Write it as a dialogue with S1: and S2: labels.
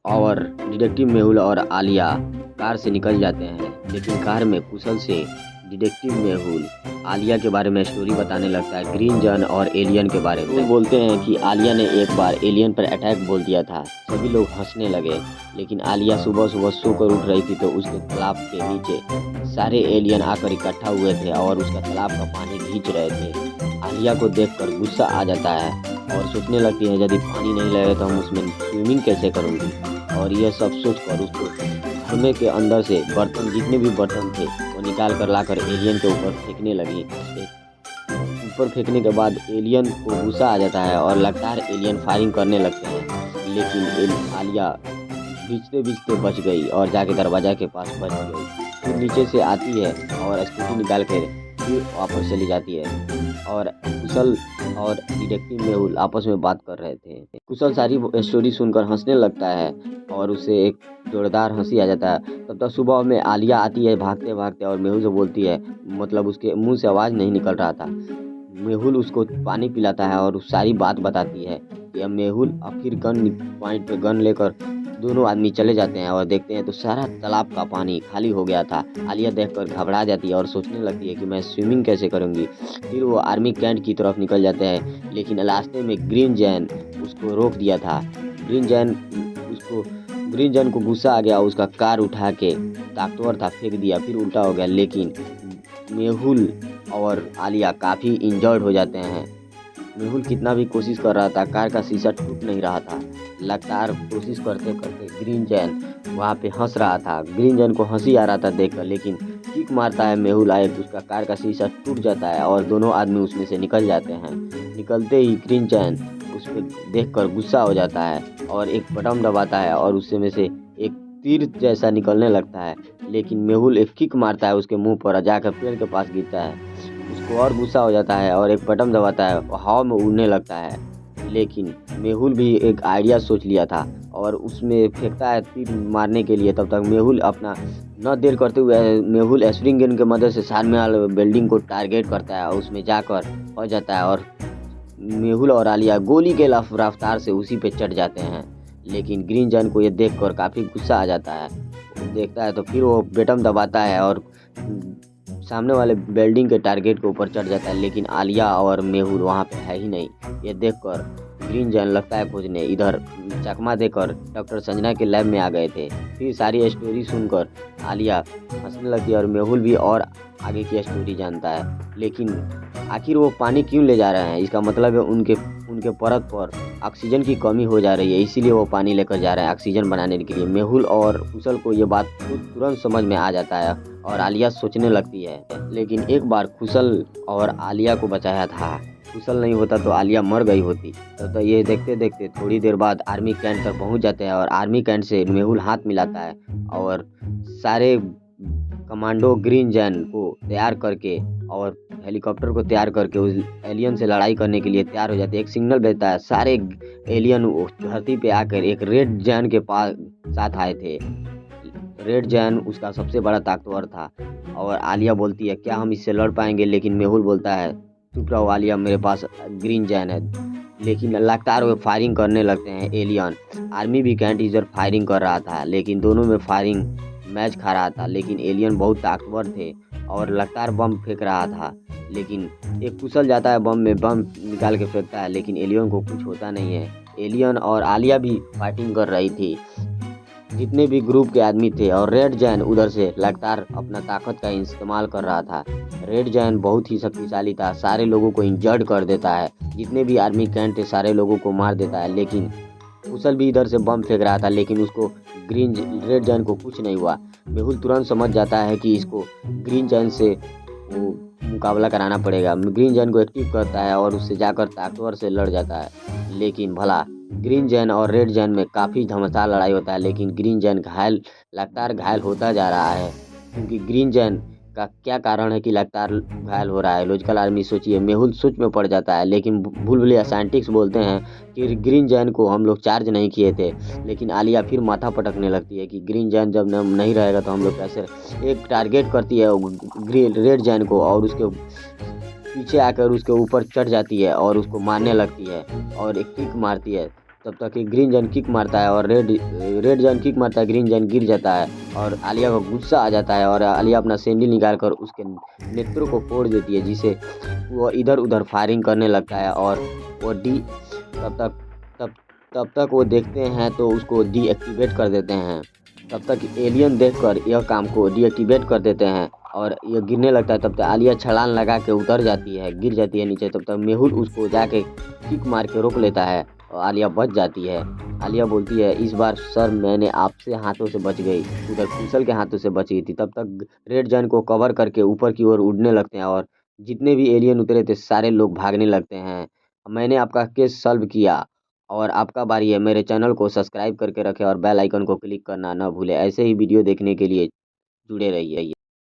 S1: और डिटेक्टिव मेहुल और आलिया कार से निकल जाते हैं, लेकिन कार में कुशल से डिटेक्टिव मेहुल आलिया के बारे में स्टोरी बताने लगता है, ग्रीन जन और एलियन के बारे में। वो बोलते हैं कि आलिया ने एक बार एलियन पर अटैक बोल दिया था। सभी लोग हंसने लगे, लेकिन आलिया सुबह सुबह सोकर उठ रही थी तो उसके तालाब के नीचे सारे एलियन आकर इकट्ठा हुए थे और उसका तालाब का पानी खींच रहे थे। आलिया को देखकर गुस्सा आ जाता है और सोचने लगती है यदि पानी नहीं लगे तो हम उसमें स्विमिंग कैसे करूँगी। और यह सब सोचकर उसको घड़े के अंदर से बर्तन, जितने भी बर्तन थे वो निकाल कर लाकर एलियन के ऊपर फेंकने लगी। ऊपर फेंकने के बाद एलियन को गुस्सा आ जाता है और लगातार एलियन फायरिंग करने लगते हैं, लेकिन आलिया भीजते भीजते बच गई और जाके दरवाजा के पास बच गई। फिर नीचे से आती है और स्कूटी निकाल कर फिर वापस चली जाती है। और कुशल और डिटेक्टिव मेहुल आपस में बात कर रहे थे। कुशल सारी स्टोरी सुनकर हंसने लगता है और उसे एक जोरदार हंसी आ जाता है। तब तक सुबह में आलिया आती है भागते भागते और मेहुल से बोलती है, मतलब उसके मुंह से आवाज़ नहीं निकल रहा था। मेहुल उसको पानी पिलाता है और उस सारी बात बताती है। यह मेहुल आखिर गन पॉइंट पे गन लेकर दोनों आदमी चले जाते हैं और देखते हैं तो सारा तालाब का पानी खाली हो गया था। आलिया देखकर घबरा जाती है और सोचने लगती है कि मैं स्विमिंग कैसे करूंगी। फिर वो आर्मी कैंट की तरफ निकल जाते हैं, लेकिन रास्ते में ग्रीन जैन उसको रोक दिया था। ग्रीन जैन को गुस्सा आ गया, उसका कार उठा के ताकतवर था फेंक दिया, फिर उल्टा हो गया। लेकिन मेहुल और आलिया काफ़ी इंजर्ड हो जाते हैं। मेहुल कितना भी कोशिश कर रहा था, कार का शीशा टूट नहीं रहा था। लगातार कोशिश करते करते ग्रीन जैन वहाँ पे हंस रहा था। ग्रीन जैन को हंसी आ रहा था देखकर, लेकिन किक मारता है मेहुल आए तो उसका कार का शीशा टूट जाता है और दोनों आदमी उसमें से निकल जाते हैं। निकलते ही ग्रीन जैन उस पर देखकर गुस्सा हो जाता है और एक बटन दबाता है और उससे में से एक तीर जैसा निकलने लगता है, लेकिन मेहुल एक किक मारता है उसके मुंह पर, जाकर पेड़ के पास गिरता है। उसको और गुस्सा हो जाता है और एक बटन दबाता है, हवा में उड़ने लगता है। लेकिन मेहुल भी एक आइडिया सोच लिया था और उसमें फेंकता है तीर मारने के लिए। तब तक मेहुल अपना न देर करते हुए मेहुल स्प्रिंग गन की मदद से सामने बिल्डिंग को टारगेट करता है, उसमें जाकर पहुंच जाता है और मेहुल और आलिया गोली के रफ्तार से उसी पे चढ़ जाते हैं। लेकिन ग्रीन जैन को ये देखकर काफ़ी गुस्सा आ जाता है। वो देखता है तो फिर वो बटन दबाता है और सामने वाले बिल्डिंग के टारगेट के ऊपर चढ़ जाता है, लेकिन आलिया और मेहुल वहाँ पे है ही नहीं। ये देखकर ग्रीन जैन लगता है खोजने, इधर चकमा देकर डॉक्टर संजना के लैब में आ गए थे। फिर सारी स्टोरी सुनकर आलिया हंसने लगती है और मेहुल भी और आगे की स्टोरी जानता है। लेकिन आखिर वो पानी क्यों ले जा रहे हैं, इसका मतलब है उनके परत पर ऑक्सीजन की कमी हो जा रही है, इसीलिए वो पानी लेकर जा रहे हैं ऑक्सीजन बनाने के लिए। मेहुल और कुशल को ये बात तुरंत समझ में आ जाता है और आलिया सोचने लगती है, लेकिन एक बार कुशल और आलिया को बचाया था। कुशल नहीं होता तो आलिया मर गई होती। तो ये देखते देखते थोड़ी देर बाद आर्मी कैंट तक पहुंच जाते हैं और आर्मी कैंट से मेहुल हाथ मिलाता है और सारे कमांडो ग्रीन जैन को तैयार करके और हेलीकॉप्टर को तैयार करके उस एलियन से लड़ाई करने के लिए तैयार हो जाते हैं। एक सिग्नल भेजता है, सारे एलियन धरती पे आकर एक रेड जैन के पास साथ आए थे। रेड जैन उसका सबसे बड़ा ताकतवर था और आलिया बोलती है क्या हम इससे लड़ पाएंगे, लेकिन मेहुल बोलता है चुप रहो आलिया, मेरे पास ग्रीन जैन है। लेकिन लगातार वो फायरिंग करने लगते हैं एलियन। आर्मी भी कैंट इधर फायरिंग कर रहा था, लेकिन दोनों में फायरिंग मैच खा रहा था। लेकिन एलियन बहुत ताकतवर थे और लगातार बम फेंक रहा था। लेकिन एक कुशल जाता है बम में, बम निकाल के फेंकता है, लेकिन एलियन को कुछ होता नहीं है। एलियन और आलिया भी फाइटिंग कर रही थी, जितने भी ग्रुप के आदमी थे, और रेड जैन उधर से लगातार अपना ताकत का इस्तेमाल कर रहा था। रेड जैन बहुत ही शक्तिशाली था, सारे लोगों को इंजर्ड कर देता है, जितने भी आर्मी कैंट थे सारे लोगों को मार देता है। लेकिन कुशल भी इधर से बम फेंक रहा था, लेकिन उसको रेड जैन को कुछ नहीं हुआ। मेहुल तुरंत समझ जाता है कि इसको ग्रीन जैन से वो मुकाबला कराना पड़ेगा। ग्रीन जैन को एक्टिव करता है और उससे जाकर ताकतवर से लड़ जाता है। लेकिन भला ग्रीन जैन और रेड जैन में काफ़ी घमासान लड़ाई होता है, लेकिन ग्रीन जैन लगातार घायल होता जा रहा है। क्योंकि ग्रीन जैन का क्या कारण है कि लगातार घायल हो रहा है, लॉजिकल आर्मी सोचिए। मेहुल सोच में पड़ जाता है, लेकिन भूलभुलैया साइंटिस्ट बोलते हैं कि ग्रीन जैन को हम लोग चार्ज नहीं किए थे। लेकिन आलिया फिर माथा पटकने लगती है कि ग्रीन जैन जब नहीं रहेगा तो हम लोग कैसे। एक टारगेट करती है रेड जैन को और उसके पीछे आकर उसके ऊपर चढ़ जाती है और उसको मारने लगती है और एक किक मारती है। तब तक ये ग्रीन जन किक मारता है और रेड जन किक मारता है, ग्रीन जन गिर जाता है और आलिया को गुस्सा आ जाता है और आलिया अपना सैंडल निकाल कर उसके नेत्रों को फोड़ देती है, जिसे वो इधर उधर फायरिंग करने लगता है और वो तब तक तब तब तक वो देखते हैं तो उसको डीएक्टिवेट कर देते हैं। तब तक एलियन देखकर यह काम को डीएक्टिवेट कर देते हैं और ये गिरने लगता है। तब तक आलिया छलांग लगा के उतर जाती है, गिर जाती है नीचे। तब तक मेहुल उसको जाके किक मार के रोक लेता है और आलिया बच जाती है। आलिया बोलती है, इस बार सर मैंने आपसे हाथों से बच गई, उधर कुशल के हाथों से बच गई थी। तब तक रेड जन को कवर करके ऊपर की ओर उड़ने लगते हैं और जितने भी एलियन उतरे थे सारे लोग भागने लगते हैं। मैंने आपका केस सॉल्व किया और आपका बारी है। मेरे चैनल को सब्सक्राइब करके रखें और बेल आइकन को क्लिक करना ना भूलें। ऐसे ही वीडियो देखने के लिए जुड़े रहिए।